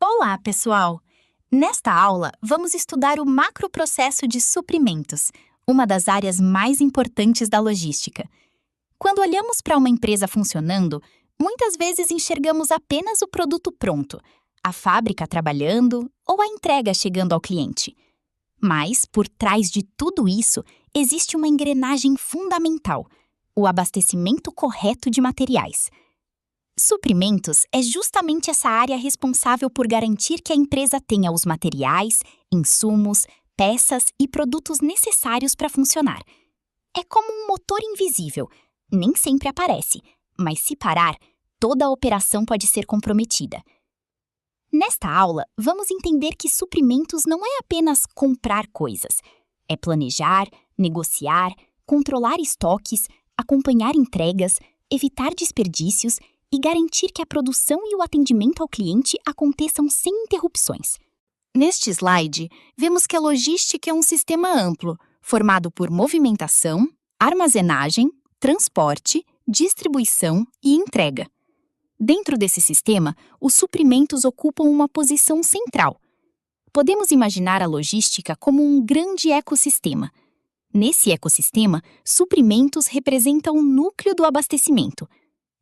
Olá, pessoal! Nesta aula, vamos estudar o macroprocesso de suprimentos, uma das áreas mais importantes da logística. Quando olhamos para uma empresa funcionando, muitas vezes enxergamos apenas o produto pronto, a fábrica trabalhando ou a entrega chegando ao cliente. Mas, por trás de tudo isso, existe uma engrenagem fundamental: o abastecimento correto de materiais. Suprimentos é justamente essa área responsável por garantir que a empresa tenha os materiais, insumos, peças e produtos necessários para funcionar. É como um motor invisível. Nem sempre aparece, mas se parar, toda a operação pode ser comprometida. Nesta aula, vamos entender que suprimentos não é apenas comprar coisas. É planejar, negociar, controlar estoques, acompanhar entregas, evitar desperdícios e garantir que a produção e o atendimento ao cliente aconteçam sem interrupções. Neste slide, vemos que a logística é um sistema amplo, formado por movimentação, armazenagem, transporte, distribuição e entrega. Dentro desse sistema, os suprimentos ocupam uma posição central. Podemos imaginar a logística como um grande ecossistema. Nesse ecossistema, suprimentos representam o núcleo do abastecimento.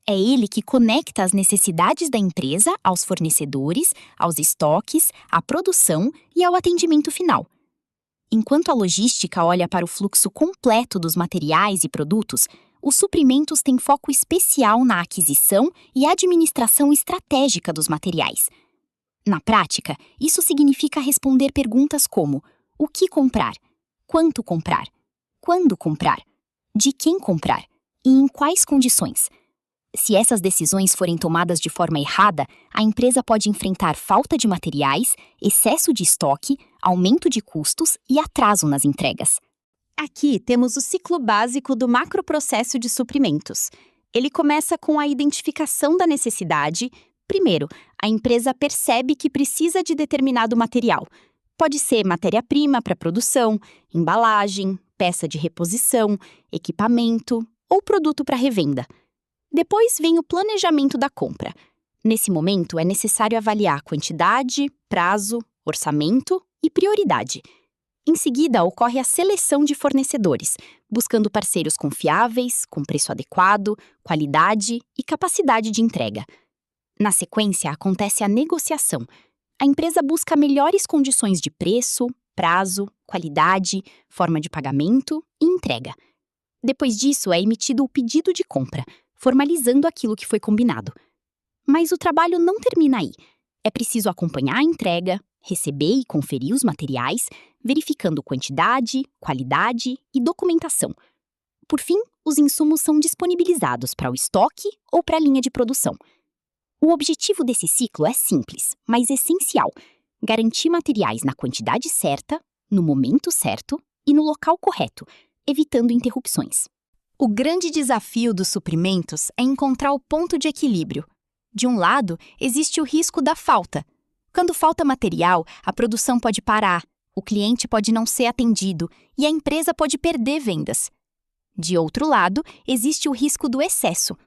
É ele que conecta as necessidades da empresa aos fornecedores, aos estoques, à produção e ao atendimento final. Enquanto a logística olha para o fluxo completo dos materiais e produtos, os suprimentos têm foco especial na aquisição e administração estratégica dos materiais. Na prática, isso significa responder perguntas como: o que comprar? Quanto comprar? Quando comprar? De quem comprar? E em quais condições? Se essas decisões forem tomadas de forma errada, a empresa pode enfrentar falta de materiais, excesso de estoque, aumento de custos e atraso nas entregas. Aqui temos o ciclo básico do macroprocesso de suprimentos. Ele começa com a identificação da necessidade. Primeiro, a empresa percebe que precisa de determinado material. Pode ser matéria-prima para produção, embalagem, peça de reposição, equipamento ou produto para revenda. Depois vem o planejamento da compra. Nesse momento, é necessário avaliar quantidade, prazo, orçamento e prioridade. Em seguida, ocorre a seleção de fornecedores, buscando parceiros confiáveis, com preço adequado, qualidade e capacidade de entrega. Na sequência, acontece a negociação. A empresa busca melhores condições de preço, prazo, qualidade, forma de pagamento e entrega. Depois disso, é emitido o pedido de compra, formalizando aquilo que foi combinado. Mas o trabalho não termina aí. É preciso acompanhar a entrega, receber e conferir os materiais, verificando quantidade, qualidade e documentação. Por fim, os insumos são disponibilizados para o estoque ou para a linha de produção. O objetivo desse ciclo é simples, mas essencial: garantir materiais na quantidade certa, no momento certo e no local correto, evitando interrupções. O grande desafio dos suprimentos é encontrar o ponto de equilíbrio. De um lado, existe o risco da falta. Quando falta material, a produção pode parar, o cliente pode não ser atendido e a empresa pode perder vendas. De outro lado, existe o risco do excesso.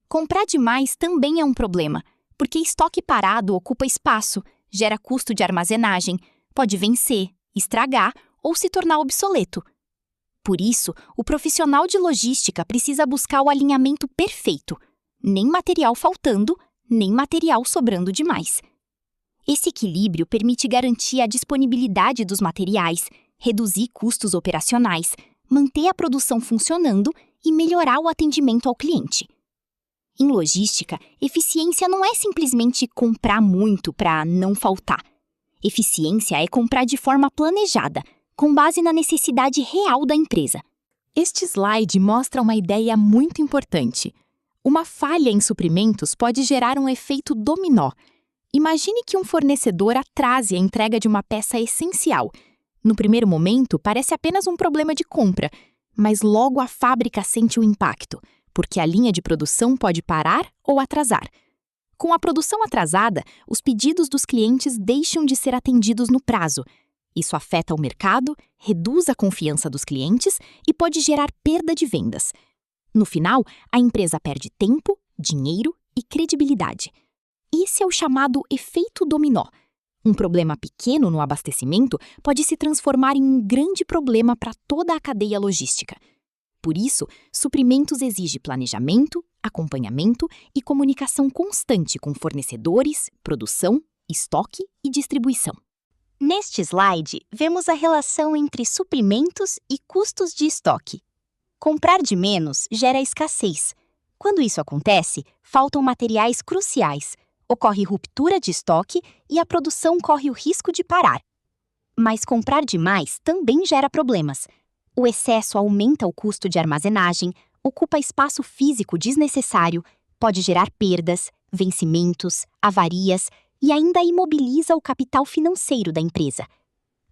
Comprar demais também é um problema, porque estoque parado ocupa espaço, gera custo de armazenagem, pode vencer, estragar ou se tornar obsoleto. Por isso, o profissional de logística precisa buscar o alinhamento perfeito. Nem material faltando, nem material sobrando demais. Esse equilíbrio permite garantir a disponibilidade dos materiais, reduzir custos operacionais, manter a produção funcionando e melhorar o atendimento ao cliente. Em logística, eficiência não é simplesmente comprar muito para não faltar. Eficiência é comprar de forma planejada, com base na necessidade real da empresa. Este slide mostra uma ideia muito importante. Uma falha em suprimentos pode gerar um efeito dominó. Imagine que um fornecedor atrase a entrega de uma peça essencial. No primeiro momento, parece apenas um problema de compra, mas logo a fábrica sente o impacto, porque a linha de produção pode parar ou atrasar. Com a produção atrasada, os pedidos dos clientes deixam de ser atendidos no prazo. Isso afeta o mercado, reduz a confiança dos clientes e pode gerar perda de vendas. No final, a empresa perde tempo, dinheiro e credibilidade. Esse é o chamado efeito dominó. Um problema pequeno no abastecimento pode se transformar em um grande problema para toda a cadeia logística. Por isso, suprimentos exige planejamento, acompanhamento e comunicação constante com fornecedores, produção, estoque e distribuição. Neste slide, vemos a relação entre suprimentos e custos de estoque. Comprar de menos gera escassez. Quando isso acontece, faltam materiais cruciais, ocorre ruptura de estoque e a produção corre o risco de parar. Mas comprar demais também gera problemas. O excesso aumenta o custo de armazenagem, ocupa espaço físico desnecessário, pode gerar perdas, vencimentos, avarias e ainda imobiliza o capital financeiro da empresa.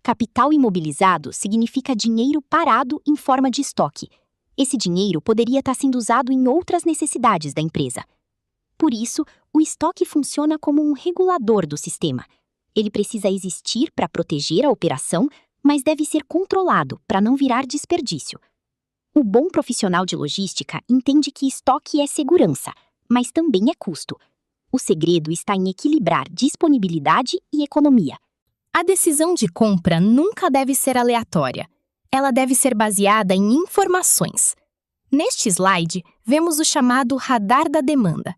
Capital imobilizado significa dinheiro parado em forma de estoque. Esse dinheiro poderia estar sendo usado em outras necessidades da empresa. Por isso, o estoque funciona como um regulador do sistema. Ele precisa existir para proteger a operação, mas deve ser controlado para não virar desperdício. O bom profissional de logística entende que estoque é segurança, mas também é custo. O segredo está em equilibrar disponibilidade e economia. A decisão de compra nunca deve ser aleatória. Ela deve ser baseada em informações. Neste slide, vemos o chamado radar da demanda.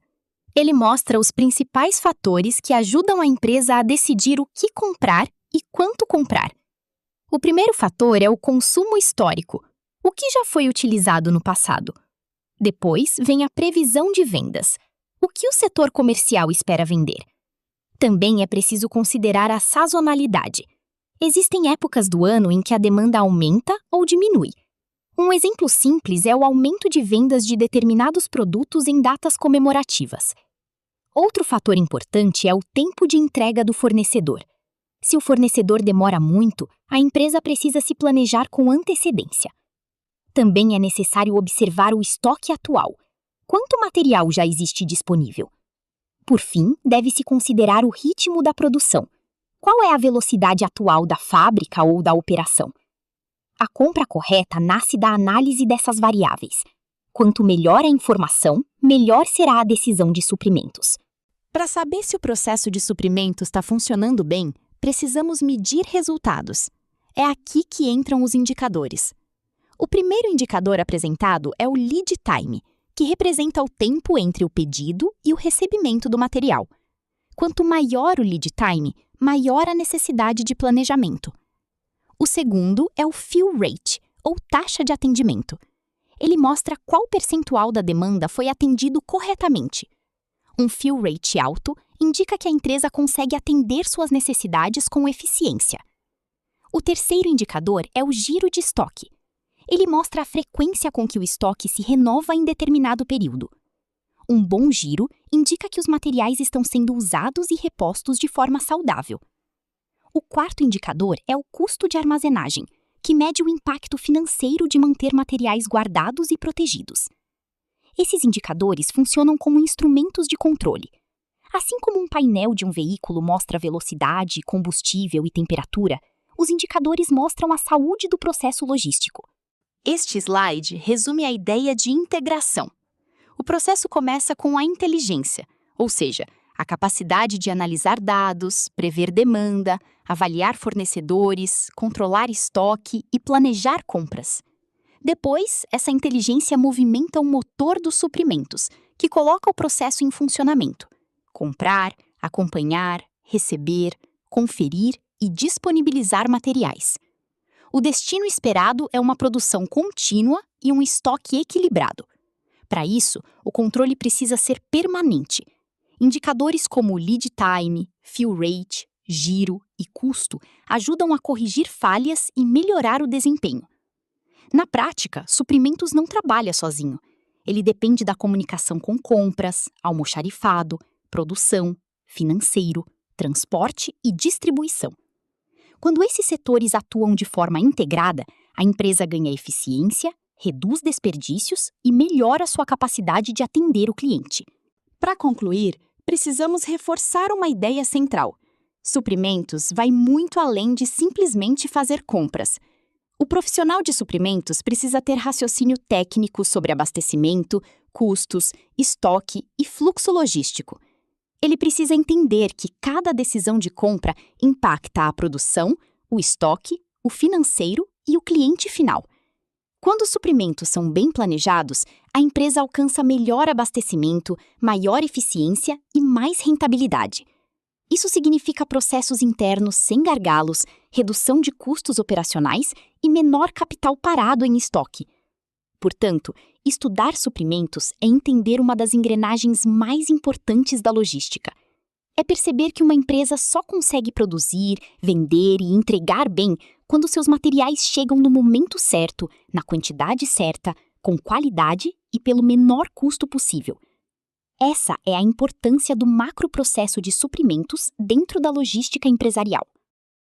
Ele mostra os principais fatores que ajudam a empresa a decidir o que comprar e quanto comprar. O primeiro fator é o consumo histórico, o que já foi utilizado no passado. Depois vem a previsão de vendas, o que o setor comercial espera vender. Também é preciso considerar a sazonalidade. Existem épocas do ano em que a demanda aumenta ou diminui. Um exemplo simples é o aumento de vendas de determinados produtos em datas comemorativas. Outro fator importante é o tempo de entrega do fornecedor. Se o fornecedor demora muito, a empresa precisa se planejar com antecedência. Também é necessário observar o estoque atual. Quanto material já existe disponível? Por fim, deve-se considerar o ritmo da produção. Qual é a velocidade atual da fábrica ou da operação? A compra correta nasce da análise dessas variáveis. Quanto melhor a informação, melhor será a decisão de suprimentos. Para saber se o processo de suprimentos está funcionando bem, precisamos medir resultados. É aqui que entram os indicadores. O primeiro indicador apresentado é o lead time, que representa o tempo entre o pedido e o recebimento do material. Quanto maior o lead time, maior a necessidade de planejamento. O segundo é o fill rate, ou taxa de atendimento. Ele mostra qual percentual da demanda foi atendido corretamente. Um fill rate alto indica que a empresa consegue atender suas necessidades com eficiência. O terceiro indicador é o giro de estoque. Ele mostra a frequência com que o estoque se renova em determinado período. Um bom giro indica que os materiais estão sendo usados e repostos de forma saudável. O quarto indicador é o custo de armazenagem, que mede o impacto financeiro de manter materiais guardados e protegidos. Esses indicadores funcionam como instrumentos de controle. Assim como um painel de um veículo mostra velocidade, combustível e temperatura, os indicadores mostram a saúde do processo logístico. Este slide resume a ideia de integração. O processo começa com a inteligência, ou seja, a capacidade de analisar dados, prever demanda, avaliar fornecedores, controlar estoque e planejar compras. Depois, essa inteligência movimenta o motor dos suprimentos, que coloca o processo em funcionamento. Comprar, acompanhar, receber, conferir e disponibilizar materiais. O destino esperado é uma produção contínua e um estoque equilibrado. Para isso, o controle precisa ser permanente. Indicadores como lead time, fill rate, giro e custo ajudam a corrigir falhas e melhorar o desempenho. Na prática, suprimentos não trabalha sozinho. Ele depende da comunicação com compras, almoxarifado, produção, financeiro, transporte e distribuição. Quando esses setores atuam de forma integrada, a empresa ganha eficiência, reduz desperdícios e melhora sua capacidade de atender o cliente. Para concluir, precisamos reforçar uma ideia central. Suprimentos vai muito além de simplesmente fazer compras. O profissional de suprimentos precisa ter raciocínio técnico sobre abastecimento, custos, estoque e fluxo logístico. Ele precisa entender que cada decisão de compra impacta a produção, o estoque, o financeiro e o cliente final. Quando os suprimentos são bem planejados, a empresa alcança melhor abastecimento, maior eficiência e mais rentabilidade. Isso significa processos internos sem gargalos, redução de custos operacionais e menor capital parado em estoque. Portanto, estudar suprimentos é entender uma das engrenagens mais importantes da logística. É perceber que uma empresa só consegue produzir, vender e entregar bem quando seus materiais chegam no momento certo, na quantidade certa, com qualidade e pelo menor custo possível. Essa é a importância do macroprocesso de suprimentos dentro da logística empresarial.